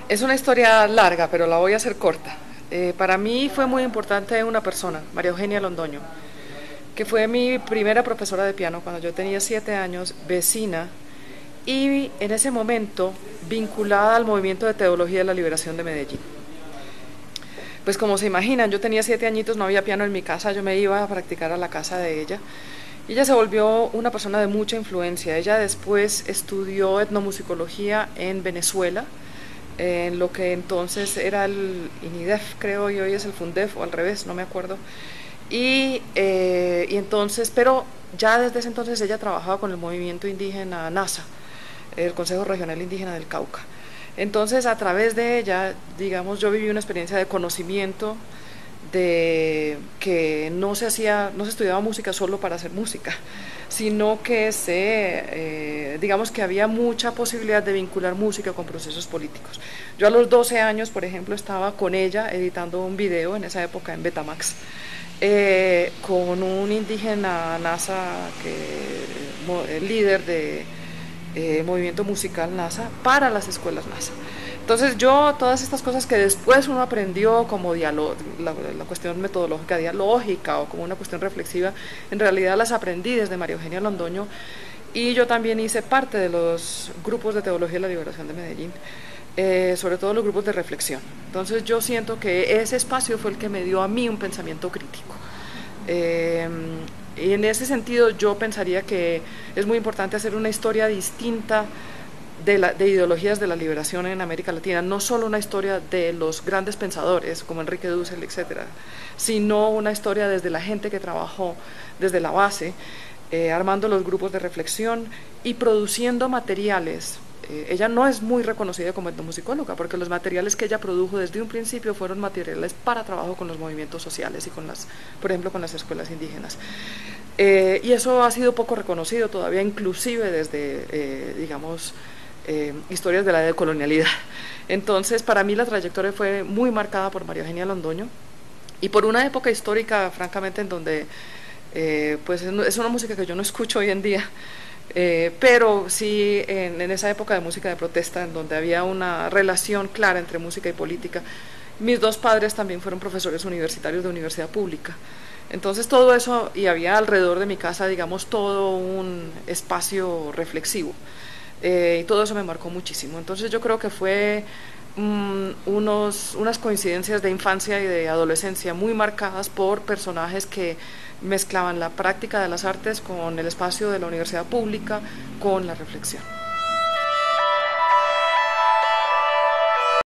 Es una historia larga, pero la voy a hacer corta. Para mí fue muy importante una persona, María Eugenia Londoño, que fue mi primera profesora de piano cuando yo tenía 7 años, vecina, y en ese momento vinculada al movimiento de teología de la liberación de Medellín. Pues como se imaginan, yo tenía 7 añitos, no había piano en mi casa, yo me iba a practicar a la casa de ella. Y ella se volvió una persona de mucha influencia. Ella después estudió etnomusicología en Venezuela, en lo que entonces era el INIDEF, creo, y hoy es el FUNDEF, o al revés, no me acuerdo. Y entonces, pero ya desde ese entonces ella trabajaba con el movimiento indígena NASA, el Consejo Regional Indígena del Cauca. Entonces, a través de ella, digamos, yo viví una experiencia de conocimiento de que no se estudiaba música solo para hacer música, sino que digamos que había mucha posibilidad de vincular música con procesos políticos. Yo a los 12 años, por ejemplo, estaba con ella editando un video en esa época en Betamax, con un indígena NASA, líder de movimiento musical NASA, para las escuelas NASA. Entonces yo, todas estas cosas que después uno aprendió como la cuestión metodológica dialógica o como una cuestión reflexiva, en realidad las aprendí desde María Eugenia Londoño, y yo también hice parte de los grupos de teología de la liberación de Medellín, sobre todo los grupos de reflexión. Entonces yo siento que ese espacio fue el que me dio a mí un pensamiento crítico. Eh, y en ese sentido yo pensaría que es muy importante hacer una historia distinta de ideologías de la liberación en América Latina, no solo una historia de los grandes pensadores como Enrique Dussel, etcétera, sino una historia desde la gente que trabajó desde la base, armando los grupos de reflexión y produciendo materiales. Ella no es muy reconocida como etnomusicóloga porque los materiales que ella produjo desde un principio fueron materiales para trabajo con los movimientos sociales y por ejemplo, con las escuelas indígenas. Y eso ha sido poco reconocido todavía, inclusive desde, digamos, historias de la decolonialidad. Entonces, para mí la trayectoria fue muy marcada por María Eugenia Londoño y por una época histórica, francamente, en donde pues es una música que yo no escucho hoy en día, pero sí en esa época de música de protesta, en donde había una relación clara entre música y política. Mis dos padres también fueron profesores universitarios de universidad pública. Entonces todo eso, y había alrededor de mi casa, digamos, todo un espacio reflexivo. Y todo eso me marcó muchísimo. Entonces yo creo que fue unas coincidencias de infancia y de adolescencia muy marcadas por personajes que mezclaban la práctica de las artes con el espacio de la universidad pública, con la reflexión.